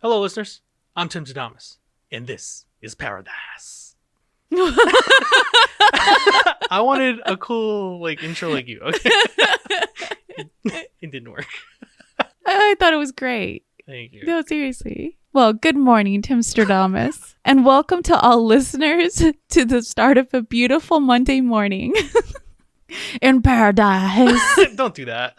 Hello, listeners. I'm Timstradamus, and this is Paradise. I wanted a cool intro like you. Okay, it didn't work. I thought it was great. Thank you. No, seriously. Well, good morning, Timstradamus, and welcome to all listeners to the start of a beautiful Monday morning in paradise. Don't do that.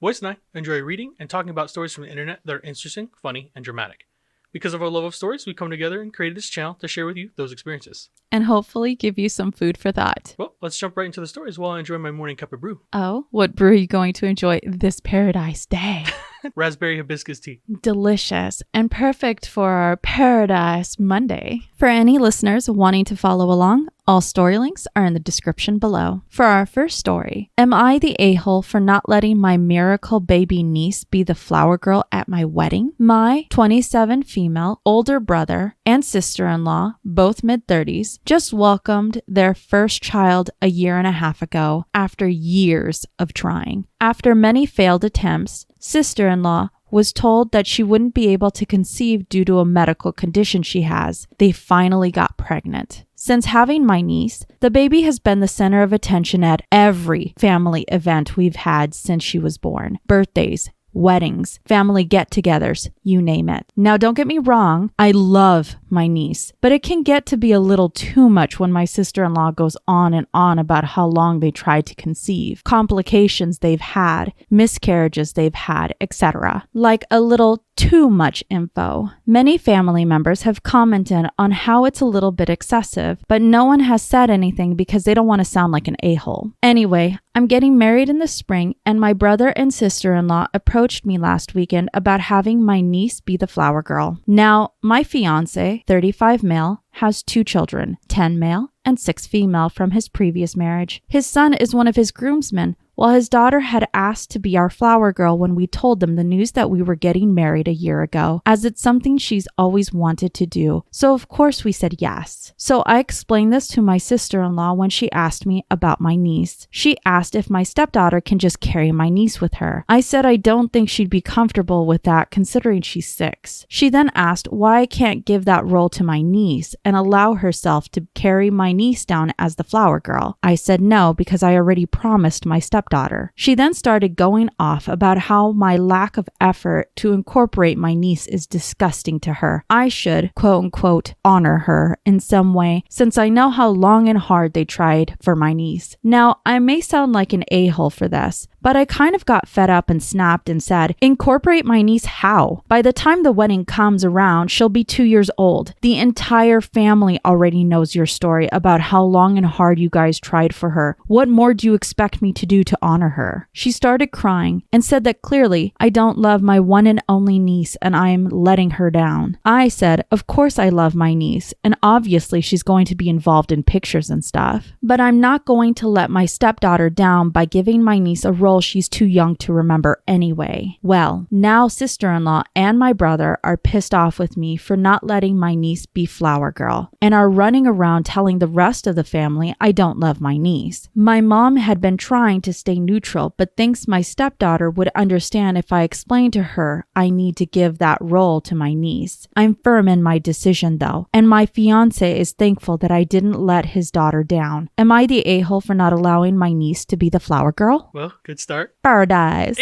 Voyse and I enjoy reading and talking about stories from the internet that are interesting, funny, and dramatic. Because of our love of stories, we come together and created this channel to share with you those experiences. And hopefully give you some food for thought. Well, let's jump right into the stories while I enjoy my morning cup of brew. Oh, what brew are you going to enjoy this paradise day? Raspberry hibiscus tea. Delicious and perfect for our Paradise Monday. For any listeners wanting to follow along, all story links are in the description below. For our first story, am I the a-hole for not letting my miracle baby niece be the flower girl at my wedding? My 27 female older brother and sister-in-law, both mid-30s, just welcomed their first child a year and a half ago after years of trying. After many failed attempts, sister-in-law was told that she wouldn't be able to conceive due to a medical condition she has. They finally got pregnant. Since having my niece, the baby has been the center of attention at every family event we've had since she was born. Birthdays, weddings, family get-togethers, you name it. Now, don't get me wrong, I love my niece, but it can get to be a little too much when my sister-in-law goes on and on about how long they tried to conceive, complications they've had, miscarriages they've had, etc. Like a little too much info. Many family members have commented on how it's a little bit excessive, but no one has said anything because they don't want to sound like an a-hole. Anyway, I'm getting married in the spring, and my brother and sister-in-law approached me last weekend about having my niece be the flower girl. Now, my fiance, 35 male, has 2 children, 10 male and 6 female from his previous marriage. His son is one of his groomsmen, while his daughter had asked to be our flower girl when we told them the news that we were getting married a year ago, as it's something she's always wanted to do. So of course we said yes. So I explained this to my sister-in-law when she asked me about my niece. She asked if my stepdaughter can just carry my niece with her. I said I don't think she'd be comfortable with that considering she's 6. She then asked why I can't give that role to my niece and allow herself to carry my niece down as the flower girl. I said no because I already promised my stepdaughter. She then started going off about how my lack of effort to incorporate my niece is disgusting to her. I should, quote unquote, honor her in some way since I know how long and hard they tried for my niece. Now, I may sound like an a-hole for this, but I kind of got fed up and snapped and said, incorporate my niece how? By the time the wedding comes around, she'll be 2 years old. The entire family already knows your story about how long and hard you guys tried for her. What more do you expect me to do to honor her? She started crying and said that clearly I don't love my one and only niece and I'm letting her down. I said, of course I love my niece and obviously she's going to be involved in pictures and stuff, but I'm not going to let my stepdaughter down by giving my niece a role she's too young to remember anyway. Well, now sister-in-law and my brother are pissed off with me for not letting my niece be flower girl and are running around telling the rest of the family I don't love my niece. My mom had been trying to stay neutral but thinks my stepdaughter would understand if I explained to her I need to give that role to my niece. I'm firm in my decision though, and my fiance is thankful that I didn't let his daughter down. Am I the a-hole for not allowing my niece to be the flower girl? Well, good start. Paradise.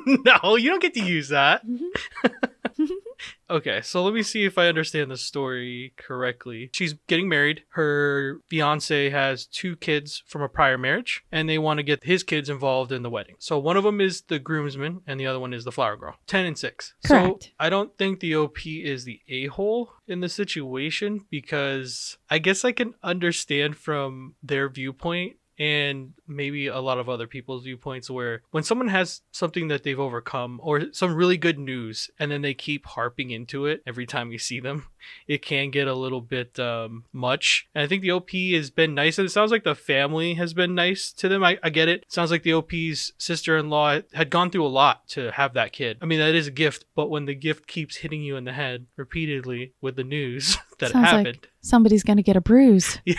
No, you don't get to use that. Okay, so let me see if I understand the story correctly. She's getting married. Her fiance has 2 kids from a prior marriage, and they want to get his kids involved in the wedding. So one of them is the groomsman, and the other one is the flower girl. 10 and 6. Correct. So I don't think the OP is the a-hole in the situation because I guess I can understand from their viewpoint and maybe a lot of other people's viewpoints where when someone has something that they've overcome or some really good news and then they keep harping into it every time you see them, it can get a little bit much. And I think the OP has been nice, and it sounds like the family has been nice to them. I get it. It sounds like the OP's sister-in-law had gone through a lot to have that kid. I mean, that is a gift, but when the gift keeps hitting you in the head repeatedly with the news that Sounds happened. like somebody's going to get a bruise. Yeah,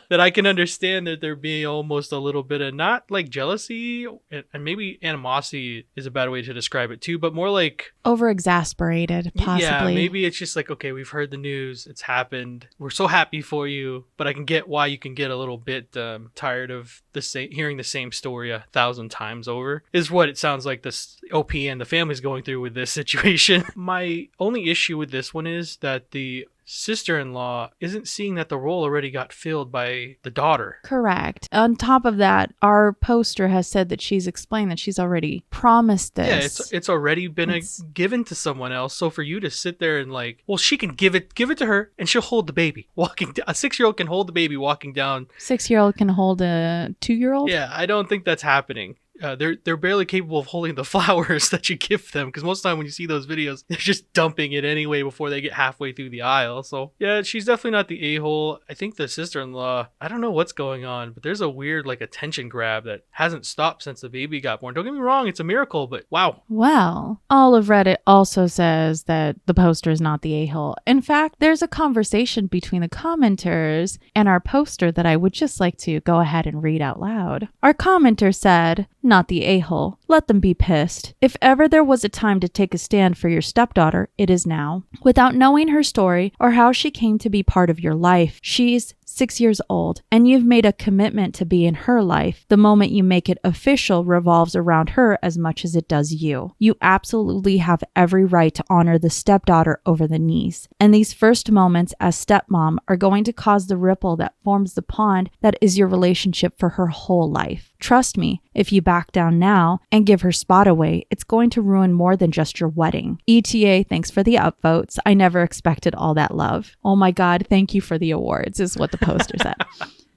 that I can understand that there being almost a little bit of not like jealousy and maybe animosity is a bad way to describe it too, but more like Over-exasperated, possibly. Yeah, maybe it's just like, okay, we've heard the news, it's happened, we're so happy for you, but I can get why you can get a little bit tired of hearing the same story 1,000 times over, is what it sounds like this OP and the family's going through with this situation. My only issue with this one is that the sister-in-law isn't seeing that the role already got filled by the daughter. Correct. On top of that, our poster has said that she's explained that she's already promised this. Yeah, it's already been given to someone else. So for you to sit there and like, well, she can give it to her and she'll hold the baby walking. A 6-year-old can hold the baby walking down. 6-year-old can hold a 2-year-old? Yeah, I don't think that's happening. They're barely capable of holding the flowers that you give them, because most of the time when you see those videos, they're just dumping it anyway before they get halfway through the aisle. So yeah, she's definitely not the a-hole. I think the sister-in-law, I don't know what's going on, but there's a weird like attention grab that hasn't stopped since the baby got born. Don't get me wrong, it's a miracle, but wow. Well, all of Reddit also says that the poster is not the a-hole. In fact, there's a conversation between the commenters and our poster that I would just like to go ahead and read out loud. Our commenter said, "Not the a-hole. Let them be pissed. If ever there was a time to take a stand for your stepdaughter, it is now. Without knowing her story or how she came to be part of your life, she's 6 years old, and you've made a commitment to be in her life. The moment you make it official revolves around her as much as it does you. You absolutely have every right to honor the stepdaughter over the niece. And these first moments as stepmom are going to cause the ripple that forms the pond that is your relationship for her whole life. Trust me, if you back down now and give her spot away, it's going to ruin more than just your wedding. ETA, thanks for the upvotes. I never expected all that love. Oh my God, thank you for the awards," is what the poster said.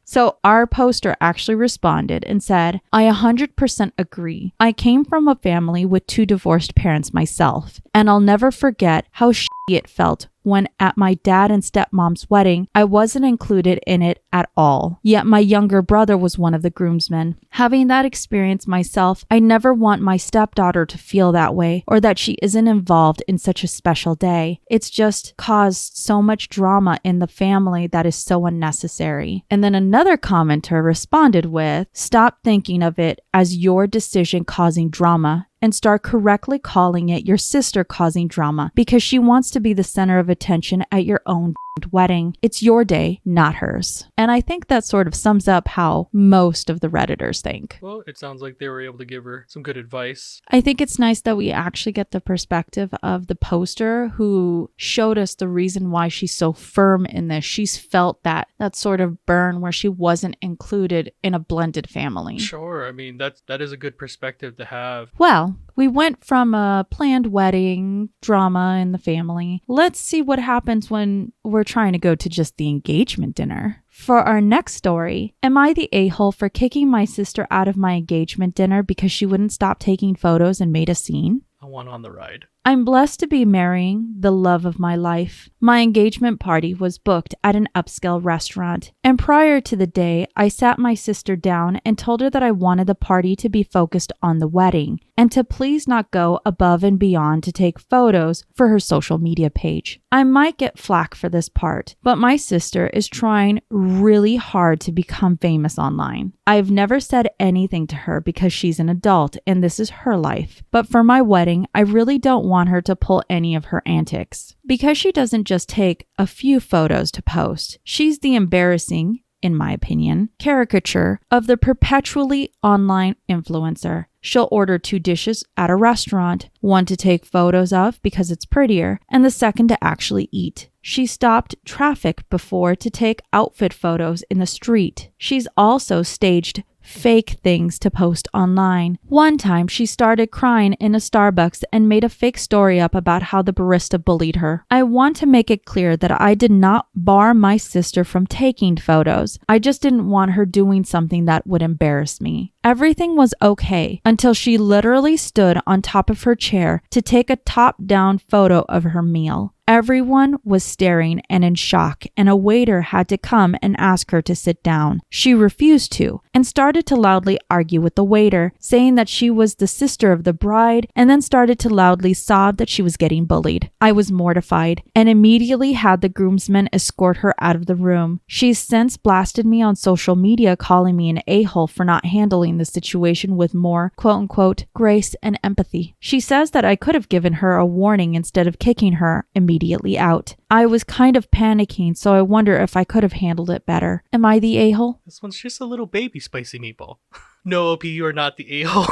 So our poster actually responded and said, "I 100% agree. I came from a family with 2 divorced parents myself, and I'll never forget how shitty it felt when at my dad and stepmom's wedding, I wasn't included in it at all. Yet my younger brother was one of the groomsmen. Having that experience myself, I never want my stepdaughter to feel that way or that she isn't involved in such a special day. It's just caused so much drama in the family that is so unnecessary." And then another commenter responded with, "Stop thinking of it as your decision causing drama and start correctly calling it your sister causing drama because she wants to be the center of attention at your own wedding. It's your day, not hers." And I think that sort of sums up how most of the Redditors think. Well, it sounds like they were able to give her some good advice. I think it's nice that we actually get the perspective of the poster who showed us the reason why she's so firm in this. She's felt that sort of burn where she wasn't included in a blended family. Sure, I mean, that is a good perspective to have. Well, we went from a planned wedding, drama in the family. Let's see what happens when we're trying to go to just the engagement dinner. For our next story, am I the a-hole for kicking my sister out of my engagement dinner because she wouldn't stop taking photos and made a scene? I want on the ride. I'm blessed to be marrying the love of my life. My engagement party was booked at an upscale restaurant, and prior to the day, I sat my sister down and told her that I wanted the party to be focused on the wedding and to please not go above and beyond to take photos for her social media page. I might get flack for this part, but my sister is trying really hard to become famous online. I've never said anything to her because she's an adult and this is her life, but for my wedding, I really don't want her to pull any of her antics. Because she doesn't just take a few photos to post, she's the embarrassing, in my opinion, caricature of the perpetually online influencer. She'll order 2 dishes at a restaurant, one to take photos of because it's prettier, and the second to actually eat. She stopped traffic before to take outfit photos in the street. She's also staged fake things to post online. One time, she started crying in a Starbucks and made a fake story up about how the barista bullied her. I want to make it clear that I did not bar my sister from taking photos. I just didn't want her doing something that would embarrass me. Everything was okay until she literally stood on top of her chair to take a top-down photo of her meal. Everyone was staring and in shock, and a waiter had to come and ask her to sit down. She refused to and started to loudly argue with the waiter, saying that she was the sister of the bride, and then started to loudly sob that she was getting bullied. I was mortified and immediately had the groomsmen escort her out of the room. She's since blasted me on social media, calling me an a-hole for not handling the situation with more quote-unquote grace and empathy. She says that I could have given her a warning instead of kicking her immediately out. I was kind of panicking, so I wonder if I could have handled it better. Am I the a-hole? This one's just a little baby spicy meatball. No, OP, you are not the a-hole.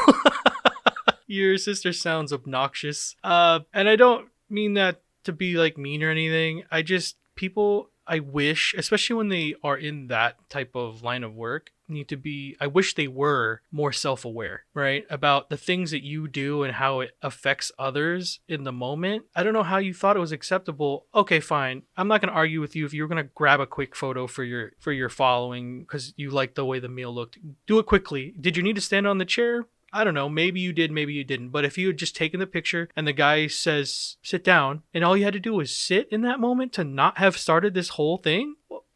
Your sister sounds obnoxious. And I don't mean that to be like mean or anything. I wish, especially when they are in that type of line of work, I wish they were more self-aware, right? About the things that you do and how it affects others in the moment. I don't know how you thought it was acceptable. Okay, fine. I'm not going to argue with you if you're going to grab a quick photo for your following because you like the way the meal looked. Do it quickly. Did you need to stand on the chair? I don't know. Maybe you did, maybe you didn't. But if you had just taken the picture and the guy says, sit down, and all you had to do was sit in that moment to not have started this whole thing?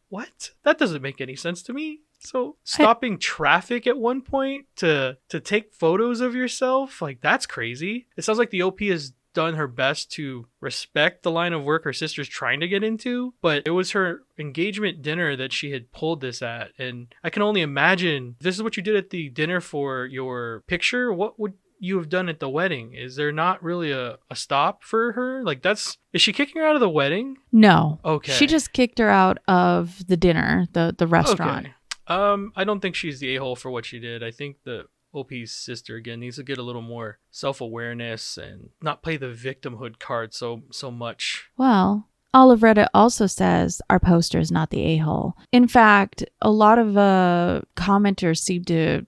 What? That doesn't make any sense to me. So stopping traffic at one point to take photos of yourself, like that's crazy. It sounds like the OP has done her best to respect the line of work her sister's trying to get into, but it was her engagement dinner that she had pulled this at. And I can only imagine, if this is what you did at the dinner for your picture, what would you have done at the wedding? Is there not really a stop for her? Like is she kicking her out of the wedding? No. Okay. She just kicked her out of the dinner, the restaurant. Okay. I don't think she's the a-hole for what she did. I think the OP's sister, again, needs to get a little more self-awareness and not play the victimhood card so much. Well, Olive Reddit also says our poster is not the a-hole. In fact, a lot of commenters seem to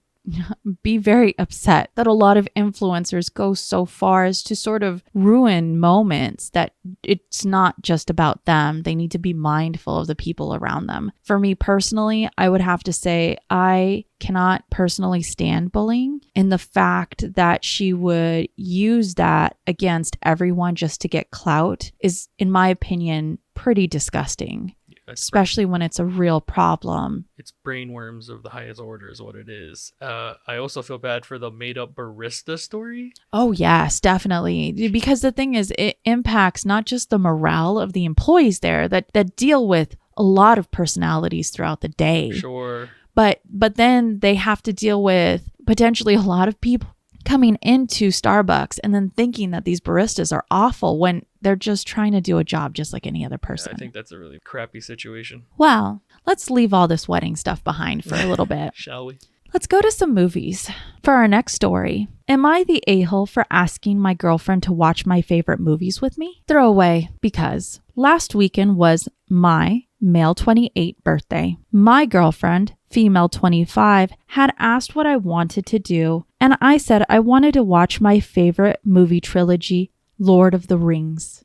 be very upset that a lot of influencers go so far as to sort of ruin moments that it's not just about them. They need to be mindful of the people around them. For me personally, I would have to say I cannot personally stand bullying, and the fact that she would use that against everyone just to get clout is, in my opinion, pretty disgusting. Especially when it's a real problem. It's brainworms of the highest order is what it is. I also feel bad for the made-up barista story. Oh, yes, definitely. Because the thing is, it impacts not just the morale of the employees there that deal with a lot of personalities throughout the day. Sure. But then they have to deal with potentially a lot of people coming into Starbucks and then thinking that these baristas are awful when they're just trying to do a job just like any other person. Yeah, I think that's a really crappy situation. Well, let's leave all this wedding stuff behind for a little bit. Shall we? Let's go to some movies. For our next story, am I the a-hole for asking my girlfriend to watch my favorite movies with me? Throwaway, because last weekend was my male 28 birthday. My girlfriend, female 25, had asked what I wanted to do, and I said I wanted to watch my favorite movie trilogy, Lord of the Rings.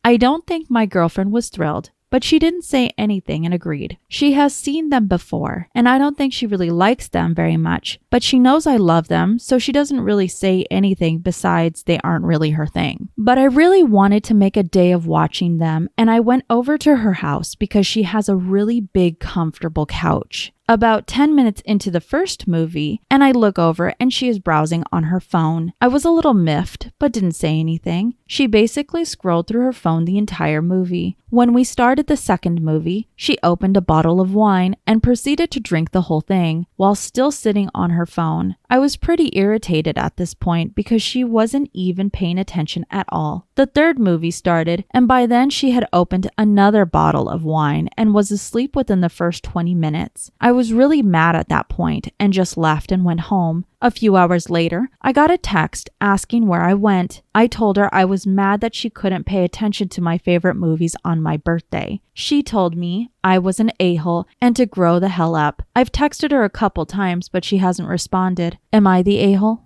I don't think my girlfriend was thrilled, but she didn't say anything and agreed. She has seen them before, and I don't think she really likes them very much, but she knows I love them, so she doesn't really say anything besides they aren't really her thing. But I really wanted to make a day of watching them, and I went over to her house because she has a really big, comfortable couch. About 10 minutes into the first movie, and I look over and she is browsing on her phone. I was a little miffed, but didn't say anything. She basically scrolled through her phone the entire movie. When we started the second movie, she opened a bottle of wine and proceeded to drink the whole thing while still sitting on her phone. I was pretty irritated at this point because she wasn't even paying attention at all. The third movie started, and by then she had opened another bottle of wine and was asleep within the first 20 minutes. I was really mad at that point and just left and went home. A few hours later, I got a text asking where I went. I told her I was mad that she couldn't pay attention to my favorite movies on my birthday. She told me I was an a-hole and to grow the hell up. I've texted her a couple times, but she hasn't responded. Am I the a-hole?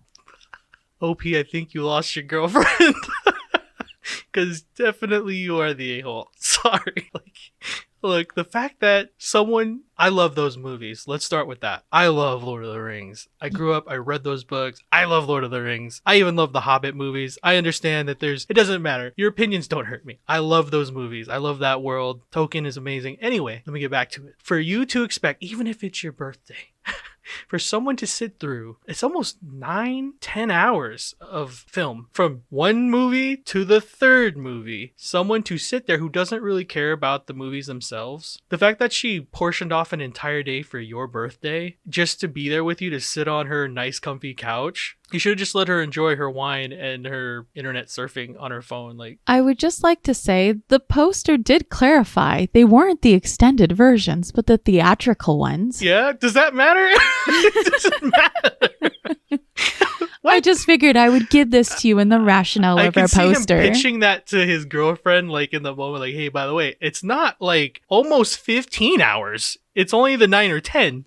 OP, I think you lost your girlfriend. Because definitely you are the a-hole. Sorry. Look, the fact that someone... I love those movies. Let's start with that. I love Lord of the Rings. I grew up, I read those books. I love Lord of the Rings. I even love the Hobbit movies. I understand that it doesn't matter. Your opinions don't hurt me. I love those movies. I love that world. Tolkien is amazing. Anyway, let me get back to it. For you to expect, even if it's your birthday, for someone to sit through, it's almost 9-10 hours of film from one movie to the third movie. Someone to sit there who doesn't really care about the movies themselves. The fact that she portioned off an entire day for your birthday just to be there with you, to sit on her nice comfy couch. You should have just let her enjoy her wine and her internet surfing on her phone. I would just like to say the poster did clarify they weren't the extended versions, but the theatrical ones. Yeah? Does that matter? It doesn't matter. I just figured I would give this to you in the rationale of our poster. I can see him pitching that to his girlfriend, in the moment, hey, by the way, it's not almost 15 hours. It's only the 9 or 10.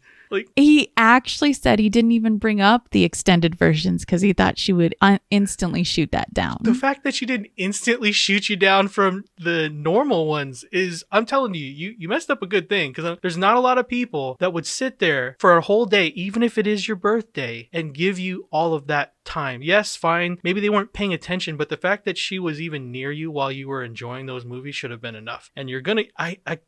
He actually said he didn't even bring up the extended versions because he thought she would instantly shoot that down. The fact that she didn't instantly shoot you down from the normal ones is, I'm telling you messed up a good thing, because there's not a lot of people that would sit there for a whole day, even if it is your birthday, and give you all of that time. Yes, fine. Maybe they weren't paying attention, but the fact that she was even near you while you were enjoying those movies should have been enough. And you're gonna,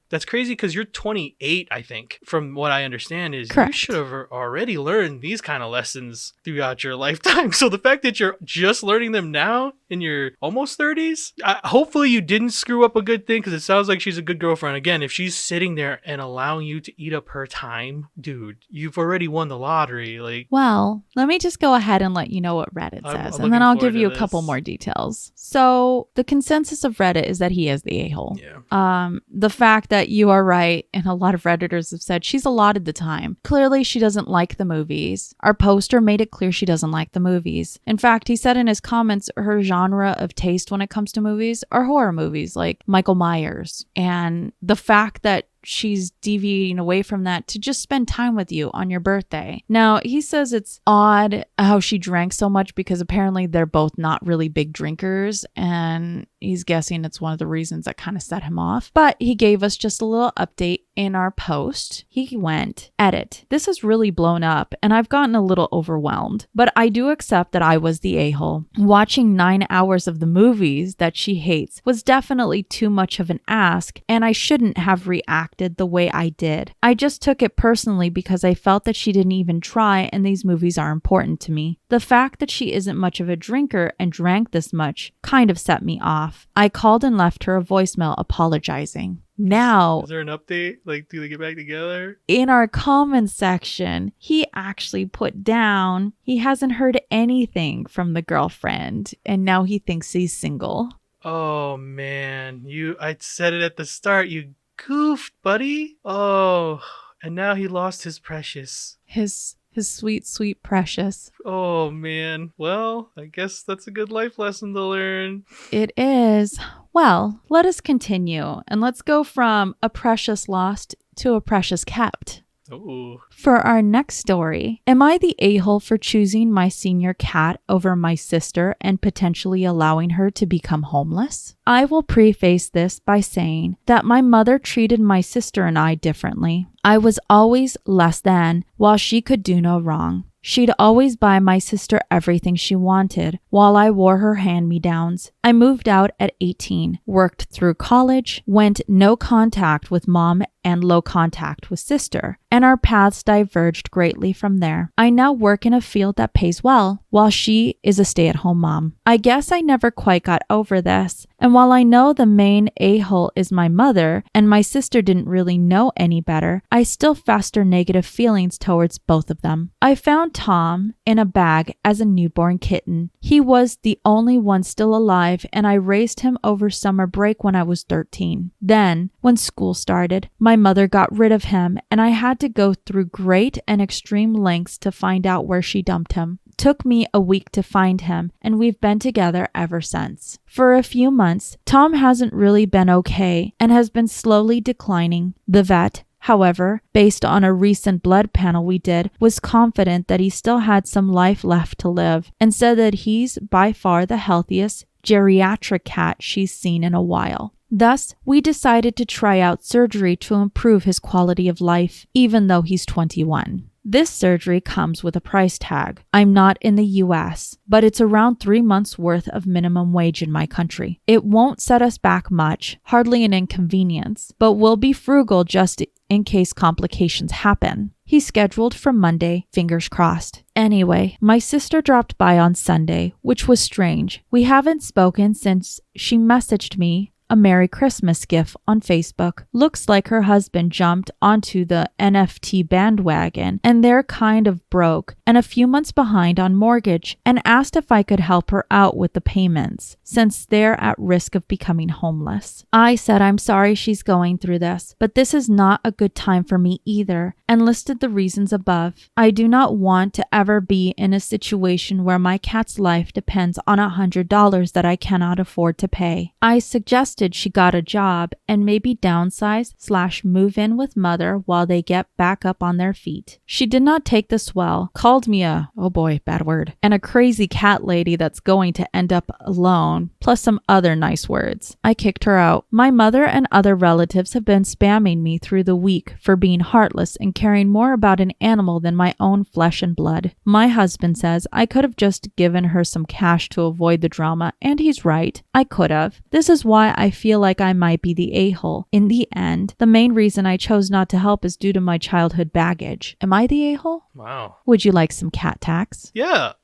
that's crazy because you're 28, I think, from what I understand is. Correct. You should have already learned these kind of lessons throughout your lifetime. So the fact that you're just learning them now in your almost 30s, hopefully you didn't screw up a good thing, because it sounds like she's a good girlfriend. Again, if she's sitting there and allowing you to eat up her time, dude, you've already won the lottery. Well, let me just go ahead and let you know what Reddit says, and then I'll give you a couple more details. So the consensus of Reddit is that he is the a-hole. Yeah. The fact that you are right, and a lot of Redditors have said she's allotted the time. Clearly, she doesn't like the movies. Our poster made it clear she doesn't like the movies. In fact, he said in his comments her genre of taste when it comes to movies are horror movies like Michael Myers. And the fact that she's deviating away from that to just spend time with you on your birthday. Now, he says it's odd how she drank so much because apparently they're both not really big drinkers, and he's guessing it's one of the reasons that kind of set him off. But he gave us just a little update in our post. He went, "Edit. This has really blown up and I've gotten a little overwhelmed, but I do accept that I was the a-hole. Watching 9 hours of the movies that she hates was definitely too much of an ask, and I shouldn't have reacted the way I did. I just took it personally because I felt that she didn't even try, and these movies are important to me. The fact that she isn't much of a drinker and drank this much kind of set me off. I called and left her a voicemail apologizing." Now, is there an update? Do they get back together? In our comments section, he actually put down he hasn't heard anything from the girlfriend, and now he thinks he's single. Oh man, I said it at the start, you goofed, buddy. Oh, and now he lost his precious. His sweet, sweet precious. Oh man. Well, I guess that's a good life lesson to learn. It is. Well, let us continue, and let's go from a precious lost to a precious kept. Ooh. For our next story, am I the a-hole for choosing my senior cat over my sister and potentially allowing her to become homeless? I will preface this by saying that my mother treated my sister and I differently. I was always less than, while she could do no wrong. She'd always buy my sister everything she wanted, while I wore her hand-me-downs. I moved out at 18, worked through college, went no contact with mom and low contact with sister, and our paths diverged greatly from there. I now work in a field that pays well, while she is a stay-at-home mom. I guess I never quite got over this, and while I know the main a-hole is my mother, and my sister didn't really know any better, I still fester negative feelings towards both of them. I found Tom in a bag as a newborn kitten. He was the only one still alive, and I raised him over summer break when I was 13. Then, when school started, my mother got rid of him, and I had to go through great and extreme lengths to find out where she dumped him. Took me a week to find him, and we've been together ever since. For a few months, Tom hasn't really been okay and has been slowly declining. The vet, however, based on a recent blood panel we did, was confident that he still had some life left to live and said that he's by far the healthiest, geriatric cat she's seen in a while. Thus, we decided to try out surgery to improve his quality of life, even though he's 21. This surgery comes with a price tag. I'm not in the US, but it's around 3 months' worth of minimum wage in my country. It won't set us back much, hardly an inconvenience, but we'll be frugal just in case complications happen. He's scheduled for Monday, fingers crossed. Anyway, my sister dropped by on Sunday, which was strange. We haven't spoken since she messaged me a Merry Christmas gif on Facebook. Looks like her husband jumped onto the NFT bandwagon and they're kind of broke and a few months behind on mortgage, and asked if I could help her out with the payments since they're at risk of becoming homeless. I said I'm sorry she's going through this, but this is not a good time for me either, and listed the reasons above. I do not want to ever be in a situation where my cat's life depends on $100 that I cannot afford to pay. I suggested she got a job and maybe downsize/move in with mother while they get back up on their feet. She did not take this well, called me a, oh boy, bad word, and a crazy cat lady that's going to end up alone, plus some other nice words. I kicked her out. My mother and other relatives have been spamming me through the week for being heartless and caring more about an animal than my own flesh and blood. My husband says I could have just given her some cash to avoid the drama, and he's right. I could have. This is why I feel like I might be the a-hole. In the end, the main reason I chose not to help is due to my childhood baggage. Am I the a-hole? Wow. Would you like some cat tax? Yeah.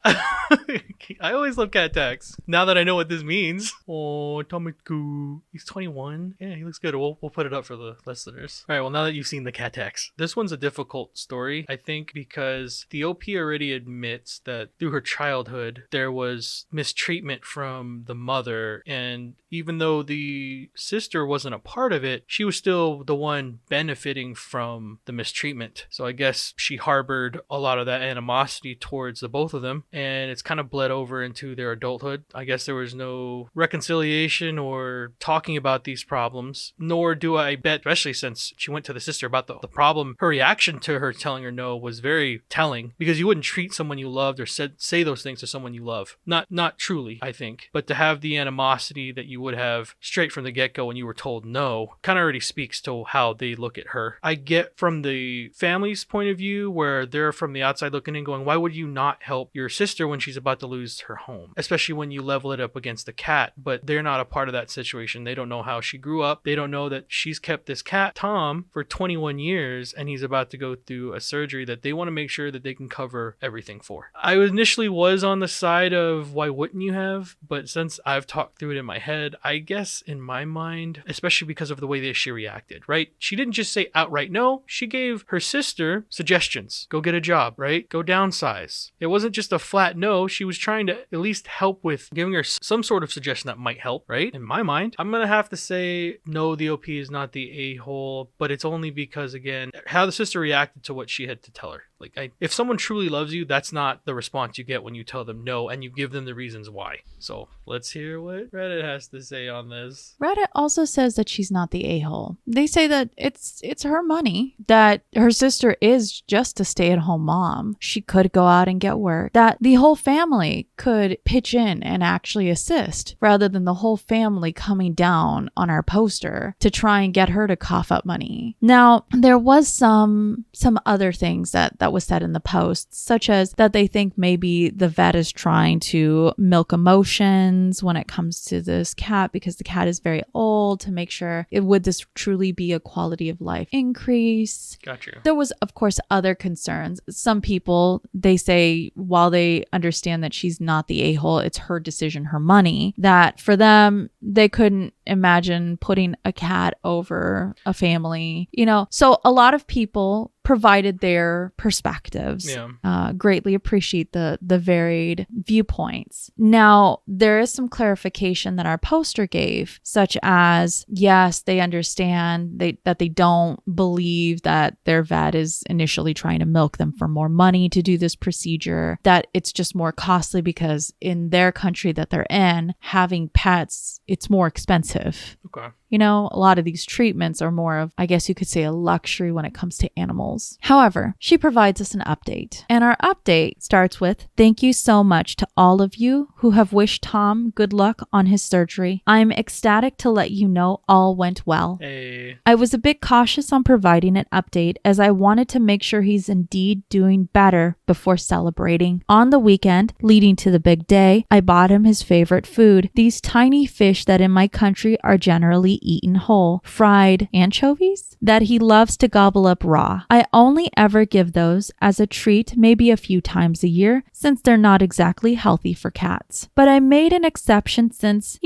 I always love cat tax. Now that I know what this means. Oh, Tomiku. He's 21. Yeah, he looks good. We'll put it up for the listeners. All right, well, now that you've seen the cat tax. This one's a difficult story, I think, because the OP already admits that through her childhood, there was mistreatment from the mother. And even though the sister wasn't a part of it, she was still the one benefiting from the mistreatment. So I guess she harbored a lot of that animosity towards the both of them, and it's kind of bled over into their adulthood. I guess there was no reconciliation or talking about these problems, nor do I bet, especially since she went to the sister about the problem, her reaction to her telling her no was very telling, because you wouldn't treat someone you loved or say those things to someone you love. Not truly, I think, but to have the animosity that you would have straight from the get-go when you were told no kind of already speaks to how they look at her. I get from the family's point of view where they're from the outside looking in going, why would you not help your sister when she's about to lose her home? Especially when you level it up against the cat, but they're not a part of that situation. They don't know how she grew up. They don't know that she's kept this cat, Tom, for 21 years and he's about to go through a surgery that they want to make sure that they can cover everything for. I initially was on the side of why wouldn't you have, but since I've talked through it in my head, I guess in my mind, especially because of the way that she reacted, right? She didn't just say outright no. She gave her sister suggestions. Go get a job, right? Go downsize. It wasn't just a flat no. She was trying to at least help with giving her some sort of suggestion that might help, right? In my mind, I'm going to have to say no, the OP is not the a-hole, but it's only because, again, how the sister reacted to what she had to tell her. Like, if someone truly loves you, that's not the response you get when you tell them no and you give them the reasons why. So let's hear what Reddit has to say on this. Reddit also says that she's not the a-hole. They say that it's her money, that her sister is just a stay-at-home mom. She could go out and get work, that the whole family could pitch in and actually assist rather than the whole family coming down on our poster to try and get her to cough up money. Now, there was some other things that was said in the post, such as that they think maybe the vet is trying to milk emotions when it comes to this cat because the cat is very old, to make sure would this truly be a quality of life increase. Gotcha. There was, of course, other concerns. Some people, they say, while they understand that she's not the a-hole, it's her decision, her money, that for them, they couldn't imagine putting a cat over a family, So a lot of people provided their perspectives. Yeah. Greatly appreciate the varied viewpoints. Now, there is some clarification that our poster gave, such as, yes, they understand that they don't believe that their vet is initially trying to milk them for more money to do this procedure, that it's just more costly because in their country that they're in, having pets, it's more expensive. Okay. You know, a lot of these treatments are more of, I guess you could say, a luxury when it comes to animals. However, she provides us an update. And our update starts with, "Thank you so much to all of you who have wished Tom good luck on his surgery. I'm ecstatic to let you know all went well. Hey. I was a bit cautious on providing an update as I wanted to make sure he's indeed doing better before celebrating. On the weekend, leading to the big day, I bought him his favorite food, these tiny fish that in my country are generally eaten whole, fried anchovies that he loves to gobble up raw. I only ever give those as a treat maybe a few times a year since they're not exactly healthy for cats. But I made an exception since,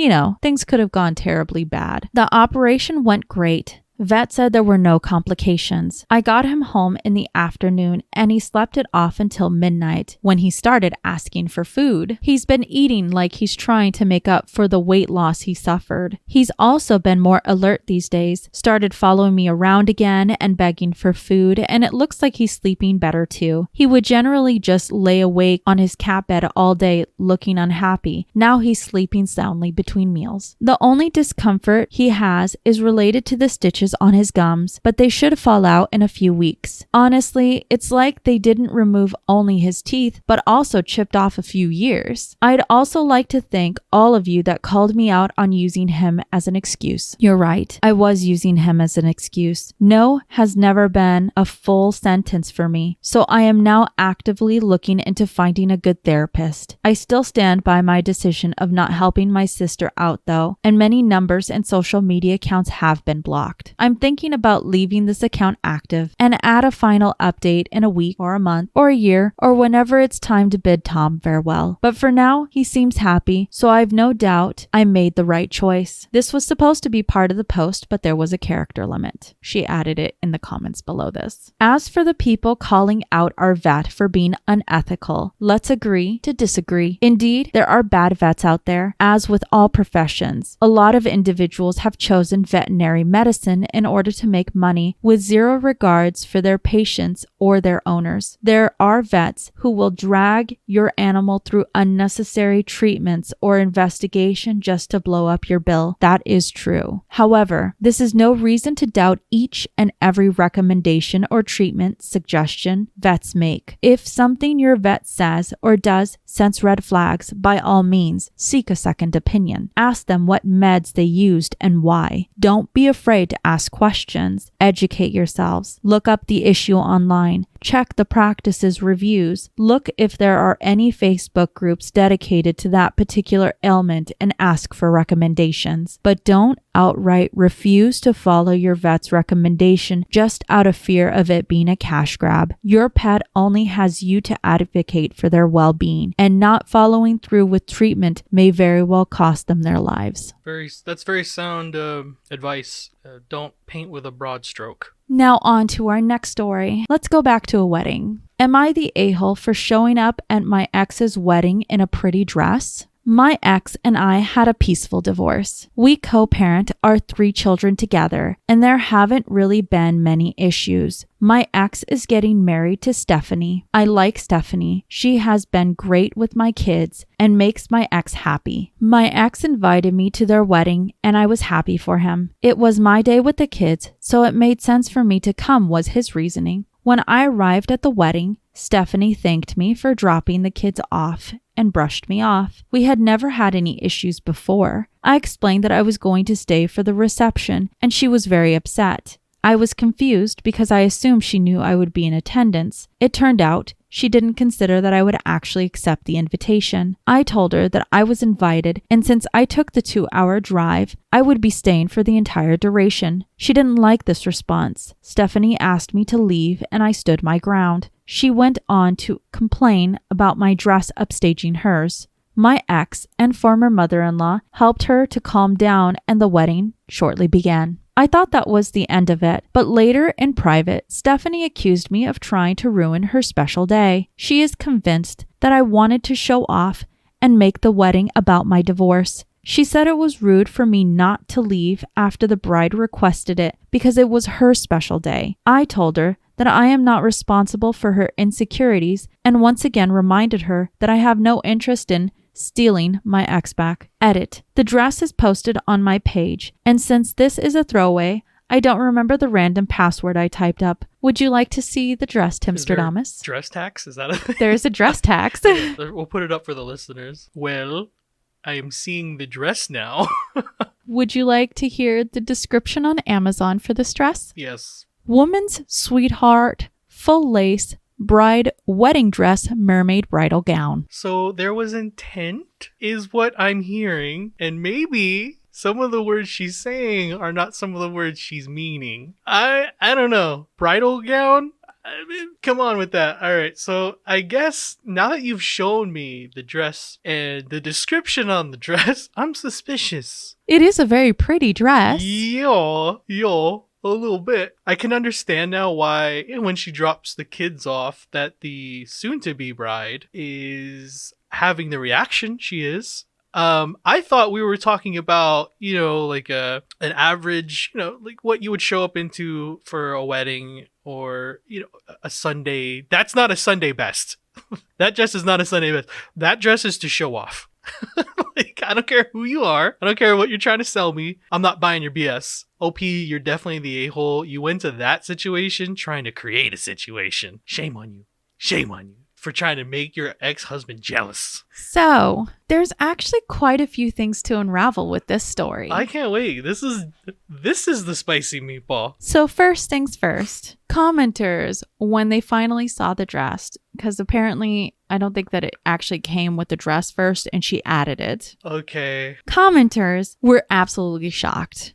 things could have gone terribly bad. The operation went great. Vet said there were no complications. I got him home in the afternoon and he slept it off until midnight when he started asking for food. He's been eating like he's trying to make up for the weight loss he suffered. He's also been more alert these days, started following me around again and begging for food, and it looks like he's sleeping better too. He would generally just lay awake on his cat bed all day looking unhappy. Now he's sleeping soundly between meals. The only discomfort he has is related to the stitches on his gums, but they should fall out in a few weeks. Honestly, it's like they didn't remove only his teeth, but also chipped off a few years. I'd also like to thank all of you that called me out on using him as an excuse. You're right, I was using him as an excuse. No has never been a full sentence for me, so I am now actively looking into finding a good therapist. I still stand by my decision of not helping my sister out though, and many numbers and social media accounts have been blocked. I'm thinking about leaving this account active and add a final update in a week or a month or a year or whenever it's time to bid Tom farewell. But for now, he seems happy, so I've no doubt I made the right choice. This was supposed to be part of the post, but there was a character limit." She added it in the comments below this. "As for the people calling out our vet for being unethical, let's agree to disagree. Indeed, there are bad vets out there, as with all professions. A lot of individuals have chosen veterinary medicine in order to make money with zero regards for their patients or their owners. There are vets who will drag your animal through unnecessary treatments or investigation just to blow up your bill. That is true. However, this is no reason to doubt each and every recommendation or treatment suggestion vets make. If something your vet says or does sends red flags, by all means, seek a second opinion. Ask them what meds they used and why. Don't be afraid to ask questions. Educate yourselves. Look up the issue online. Check the practices reviews. Look if there are any Facebook groups dedicated to that particular ailment and ask for recommendations. But don't outright refuse to follow your vet's recommendation just out of fear of it being a cash grab. Your pet only has you to advocate for their well-being, and not following through with treatment may very well cost them their lives." That's very sound advice. Don't paint with a broad stroke. Now on to our next story. Let's go back to a wedding. Am I the a-hole for showing up at my ex's wedding in a pretty dress? My ex and I had a peaceful divorce. We co-parent our 3 children together, and there haven't really been many issues. My ex is getting married to Stephanie. I like Stephanie. She has been great with my kids and makes my ex happy. My ex invited me to their wedding, and I was happy for him. It was my day with the kids, so it made sense for me to come, was his reasoning. When I arrived at the wedding, Stephanie thanked me for dropping the kids off and brushed me off. We had never had any issues before. I explained that I was going to stay for the reception, and she was very upset. I was confused because I assumed she knew I would be in attendance. It turned out she didn't consider that I would actually accept the invitation. I told her that I was invited, and since I took the 2-hour drive, I would be staying for the entire duration. She didn't like this response. Stephanie asked me to leave, and I stood my ground. She went on to complain about my dress upstaging hers. My ex and former mother-in-law helped her to calm down, and the wedding shortly began. I thought that was the end of it, but later in private, Stephanie accused me of trying to ruin her special day. She is convinced that I wanted to show off and make the wedding about my divorce. She said it was rude for me not to leave after the bride requested it because it was her special day. I told her that I am not responsible for her insecurities and once again reminded her that I have no interest in stealing my ex back. Edit. The dress is posted on my page, and since this is a throwaway, I don't remember the random password I typed up. Would you like to see the dress, Timstradamus? Dress tax? Is that a thing? There is a dress tax. We'll put it up for the listeners. Well, I am seeing the dress now. Would you like to hear the description on Amazon for this dress? Yes. Woman's sweetheart, full lace, bride, wedding dress, mermaid bridal gown. So there was intent, is what I'm hearing, and maybe some of the words she's saying are not some of the words she's meaning. I don't know. Bridal gown? I mean, come on with that. All right, so I guess now that you've shown me the dress and the description on the dress, I'm suspicious. It is a very pretty dress. Yo, a little bit. I can understand now why when she drops the kids off that the soon-to-be bride is having the reaction she is. I thought we were talking about, like an average, like what you would show up into for a wedding or, a Sunday. That's not a Sunday best. That dress is not a Sunday best. That dress is to show off. Like, I don't care who you are. I don't care what you're trying to sell me. I'm not buying your BS. OP, you're definitely the a-hole. You went to that situation trying to create a situation. Shame on you. Shame on you for trying to make your ex-husband jealous. So, there's actually quite a few things to unravel with this story. I can't wait. This is the spicy meatball. So first things first, commenters, when they finally saw the dress, because apparently I don't think that it actually came with the dress first and she added it. Okay. Commenters were absolutely shocked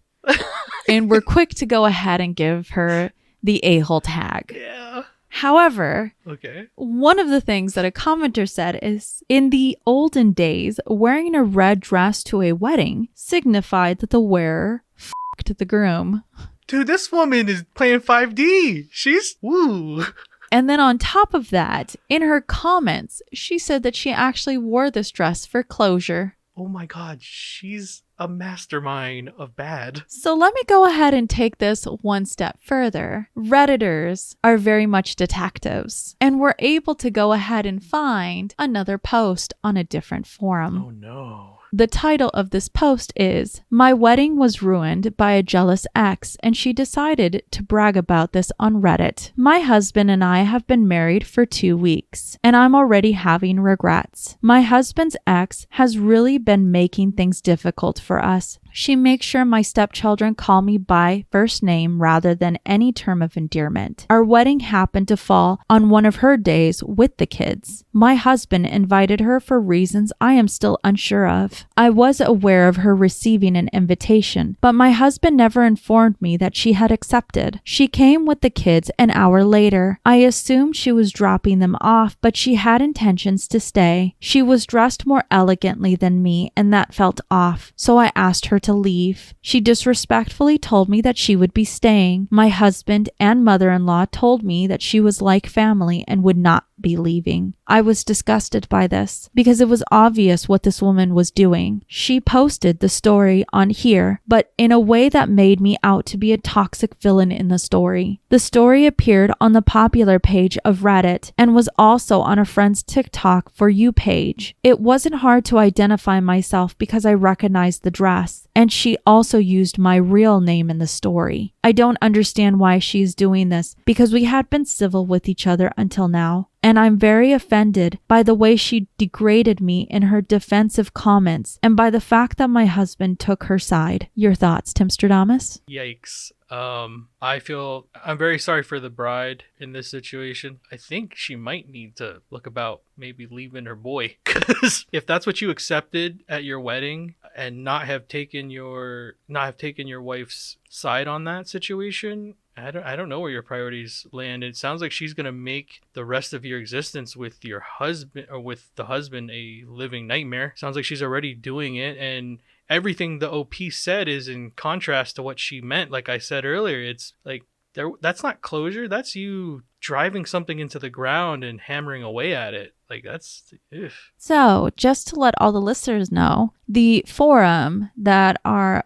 and were quick to go ahead and give her the a-hole tag. Yeah. However, okay. One of the things that a commenter said is, in the olden days, wearing a red dress to a wedding signified that the wearer f***ed the groom. Dude, this woman is playing 5D. She's woo. And then on top of that, in her comments, she said that she actually wore this dress for closure. Oh my God, she's a mastermind of bad. So let me go ahead and take this one step further. Redditors are very much detectives and were able to go ahead and find another post on a different forum. Oh no. The title of this post is, "My wedding was ruined by a jealous ex, and she decided to brag about this on Reddit. My husband and I have been married for 2 weeks, and I'm already having regrets. My husband's ex has really been making things difficult for us. She makes sure my stepchildren call me by first name rather than any term of endearment. Our wedding happened to fall on one of her days with the kids. My husband invited her for reasons I am still unsure of. I was aware of her receiving an invitation, but my husband never informed me that she had accepted. She came with the kids an hour later. I assumed she was dropping them off, but she had intentions to stay. She was dressed more elegantly than me, and that felt off, so I asked her to leave. She disrespectfully told me that she would be staying. My husband and mother-in-law told me that she was like family and would not be leaving. I was disgusted by this because it was obvious what this woman was doing. She posted the story on here, but in a way that made me out to be a toxic villain in the story. The story appeared on the popular page of Reddit and was also on a friend's TikTok For You page. It wasn't hard to identify myself because I recognized the dress, and she also used my real name in the story. I don't understand why she's doing this because we had been civil with each other until now. And I'm very offended by the way she degraded me in her defensive comments and by the fact that my husband took her side. Your thoughts, Timstradamus? Yikes. I'm very sorry for the bride in this situation. I think she might need to look about maybe leaving her boy. Because if that's what you accepted at your wedding and not have taken your wife's side on that situation, I don't know where your priorities land. It sounds like she's going to make the rest of your existence with your husband or with the husband a living nightmare. Sounds like she's already doing it, and everything the OP said is in contrast to what she meant. Like I said earlier, it's like that's not closure. That's you driving something into the ground and hammering away at it. Like that's ugh. So, just to let all the listeners know, the forum that our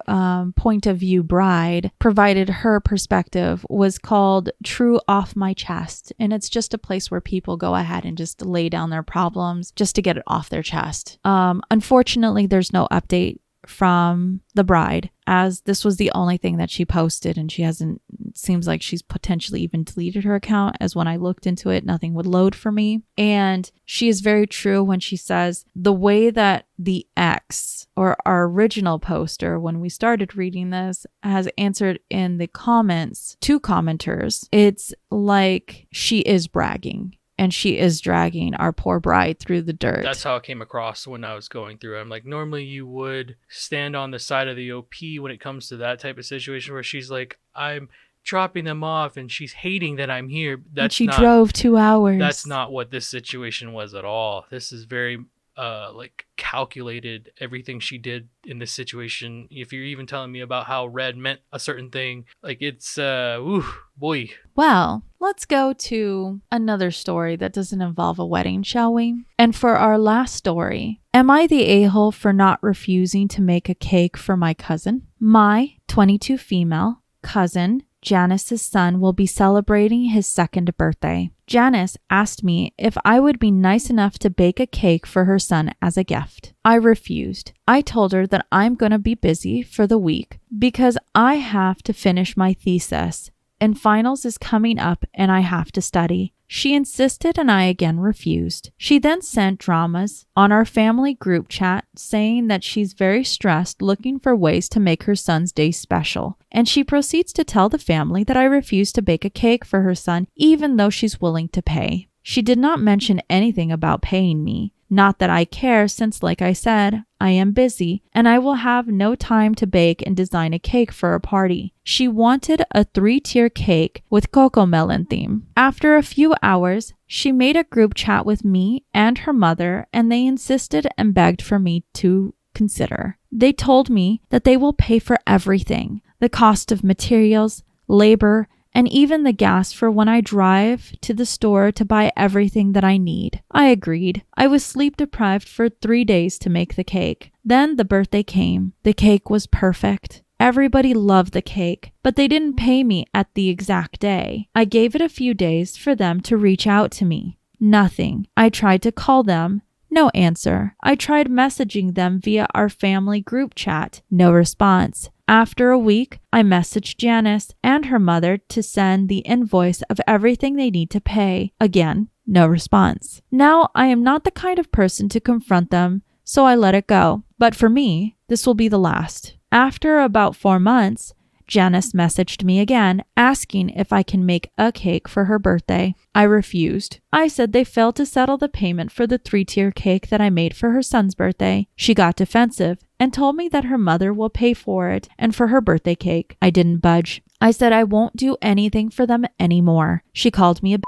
point of view bride provided her perspective was called True Off My Chest. And it's just a place where people go ahead and just lay down their problems just to get it off their chest. Unfortunately, there's no update from the bride, as this was the only thing that she posted, and she hasn't, seems like she's potentially even deleted her account, as when I looked into it, nothing would load for me. And she is very true when she says the way that the ex, or our original poster when we started reading this, has answered in the comments to commenters, it's like she is bragging. And she is dragging our poor bride through the dirt. That's how it came across when I was going through it. I'm like, normally you would stand on the side of the OP when it comes to that type of situation where she's like, I'm dropping them off and she's hating that I'm here. And she drove 2 hours. That's not what this situation was at all. This is very like calculated, everything she did in this situation. If you're even telling me about how red meant a certain thing, like it's boy. Well, let's go to another story that doesn't involve a wedding, shall we? And for our last story, am I the a-hole for not refusing to make a cake for my cousin? My 22 female cousin Janice's son will be celebrating his 2nd birthday. Janice asked me if I would be nice enough to bake a cake for her son as a gift. I refused. I told her that I'm going to be busy for the week because I have to finish my thesis and finals is coming up and I have to study. She insisted and I again refused. She then sent dramas on our family group chat saying that she's very stressed looking for ways to make her son's day special. And she proceeds to tell the family that I refuse to bake a cake for her son even though she's willing to pay. She did not mention anything about paying me. Not that I care since, like I said, I am busy and I will have no time to bake and design a cake for a party. She wanted a 3-tier cake with cocoa melon theme. After a few hours, she made a group chat with me and her mother and they insisted and begged for me to consider. They told me that they will pay for everything, the cost of materials, labor, and even the gas for when I drive to the store to buy everything that I need. I agreed. I was sleep deprived for 3 days to make the cake. Then the birthday came. The cake was perfect. Everybody loved the cake, but they didn't pay me at the exact day. I gave it a few days for them to reach out to me. Nothing. I tried to call them. No answer. I tried messaging them via our family group chat. No response. After a week, I messaged Janice and her mother to send the invoice of everything they need to pay. Again, no response. Now, I am not the kind of person to confront them, so I let it go. But for me, this will be the last. After about 4 months, Janice messaged me again, asking if I can make a cake for her birthday. I refused. I said they failed to settle the payment for the 3-tier cake that I made for her son's birthday. She got defensive and told me that her mother will pay for it and for her birthday cake. I didn't budge. I said I won't do anything for them anymore. She called me a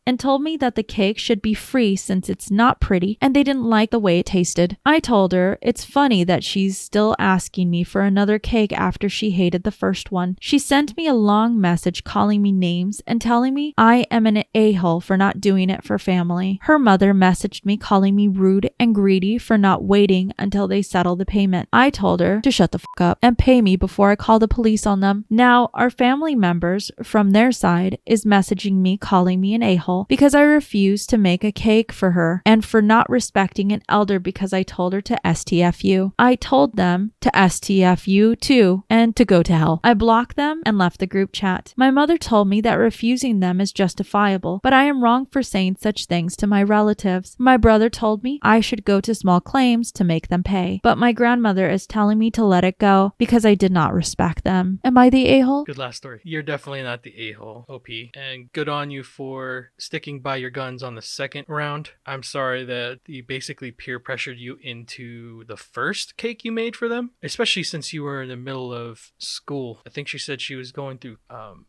and told me that the cake should be free since it's not pretty and they didn't like the way it tasted. I told her it's funny that she's still asking me for another cake after she hated the first one. She sent me a long message calling me names and telling me I am an a-hole for not doing it for family. Her mother messaged me calling me rude and greedy for not waiting until they settle the payment. I told her to shut the fuck up and pay me before I call the police on them. Now, our family members from their side is messaging me calling me an a-hole because I refused to make a cake for her and for not respecting an elder because I told her to STFU. I told them to STFU too and to go to hell. I blocked them and left the group chat. My mother told me that refusing them is justifiable, but I am wrong for saying such things to my relatives. My brother told me I should go to small claims to make them pay, but my grandmother is telling me to let it go because I did not respect them. Am I the a-hole? Good last story. You're definitely not the a-hole, OP. And good on you for sticking by your guns on the second round. I'm sorry that he basically peer pressured you into the first cake you made for them, especially since you were in the middle of school. I think she said she was going through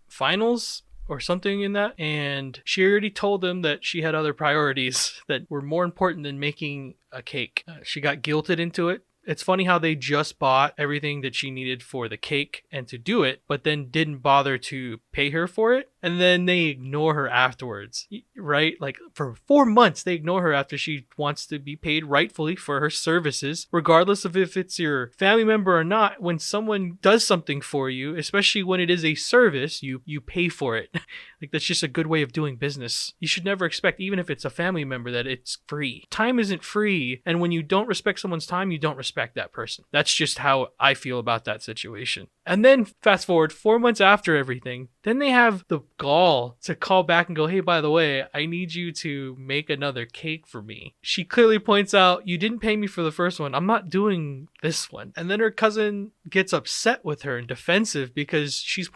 finals or something in that, and she already told them that she had other priorities that were more important than making a cake. She got guilted into it It's funny how they just bought everything that she needed for the cake and to do it, but then didn't bother to pay her for it. And then they ignore her afterwards, right? Like for 4 months, they ignore her after she wants to be paid rightfully for her services, regardless of if it's your family member or not. When someone does something for you, especially when it is a service, you pay for it. Like that's just a good way of doing business. You should never expect, even if it's a family member, that it's free. Time isn't free. And when you don't respect someone's time, you don't respect that person. That's just how I feel about that situation. And then fast forward 4 months after everything, then they have the gall to call back and go, hey, by the way, I need you to make another cake for me. She clearly points out, you didn't pay me for the first one. I'm not doing this one. And then her cousin gets upset with her and defensive because she's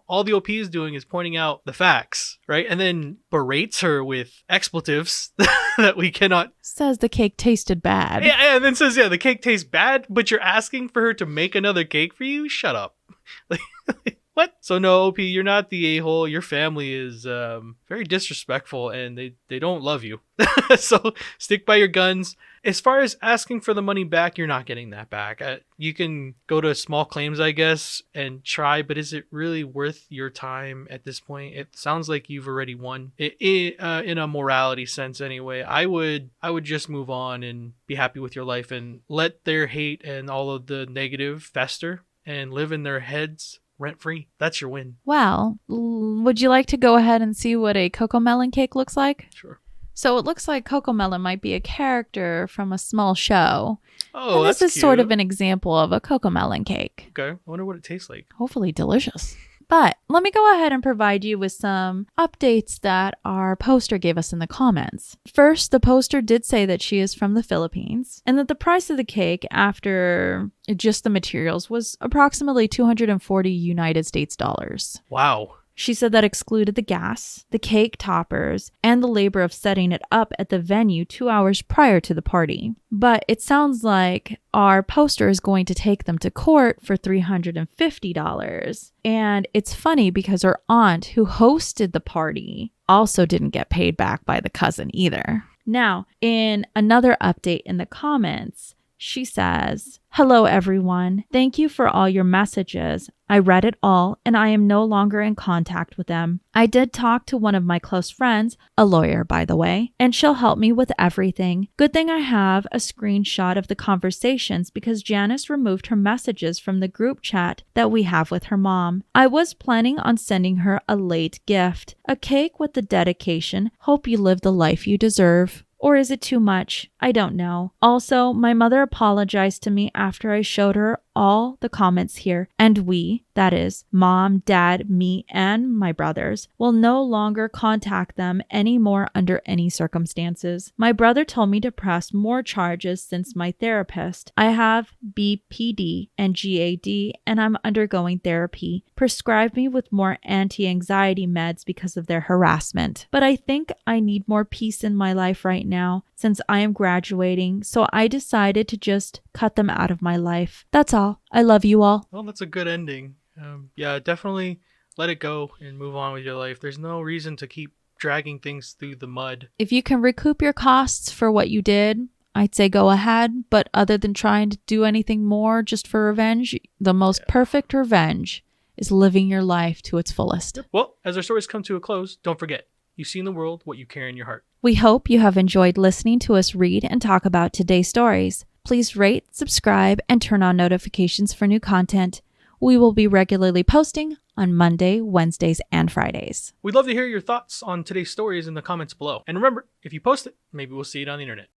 all the OP is doing is pointing out the facts, right? And then berates her with expletives that we cannot. Says the cake tasted bad. Yeah, and then says, the cake tastes bad, but you're asking for her to make another cake for you? Shut up. What? So no, OP, you're not the a-hole. Your family is very disrespectful and they don't love you. So stick by your guns. As far as asking for the money back, you're not getting that back. You can go to small claims, I guess, and try, but is it really worth your time at this point? It sounds like you've already won. In a morality sense anyway. I would just move on and be happy with your life and let their hate and all of the negative fester and live in their heads rent-free. That's your win. Well, would you like to go ahead and see what a cocoa melon cake looks like? Sure. So it looks like Cocoa Melon might be a character from a small show. Oh, and that's this is cute. sort of an example of a Cocoa Melon cake. Okay. I wonder what it tastes like. Hopefully delicious. But let me go ahead and provide you with some updates that our poster gave us in the comments. First, the poster did say that she is from the Philippines and that the price of the cake after just the materials was approximately 240 United States dollars. Wow. She said that excluded the gas, the cake toppers, and the labor of setting it up at the venue 2 hours prior to the party. But it sounds like our poster is going to take them to court for $350. And it's funny because her aunt, who hosted the party, also didn't get paid back by the cousin either. Now, in another update in the comments, she says, "Hello, everyone. Thank you for all your messages. I read it all, and I am no longer in contact with them. I did talk to one of my close friends, a lawyer, by the way, and she'll help me with everything. Good thing I have a screenshot of the conversations because Janice removed her messages from the group chat that we have with her mom. I was planning on sending her a late gift, a cake with the dedication, 'Hope you live the life you deserve.' Or is it too much? I don't know. Also, my mother apologized to me after I showed her all the comments here, and we, that is, mom, dad, me, and my brothers, will no longer contact them anymore under any circumstances. My brother told me to press more charges since my therapist. I have BPD and GAD, and I'm undergoing therapy. Prescribed me with more anti-anxiety meds because of their harassment. But I think I need more peace in my life right now since I am graduating, so I decided to just cut them out of my life. That's all. I love you all." Well, that's a good ending. Yeah, definitely let it go and move on with your life. There's no reason to keep dragging things through the mud. If you can recoup your costs for what you did, I'd say go ahead. But other than trying to do anything more just for revenge, the most perfect revenge is living your life to its fullest. Yep. Well, as our stories come to a close, don't forget, you see in the world what you carry in your heart. We hope you have enjoyed listening to us read and talk about today's stories. Please rate, subscribe, and turn on notifications for new content. We will be regularly posting on Monday, Wednesdays, and Fridays. We'd love to hear your thoughts on today's stories in the comments below. And remember, if you post it, maybe we'll see it on the internet.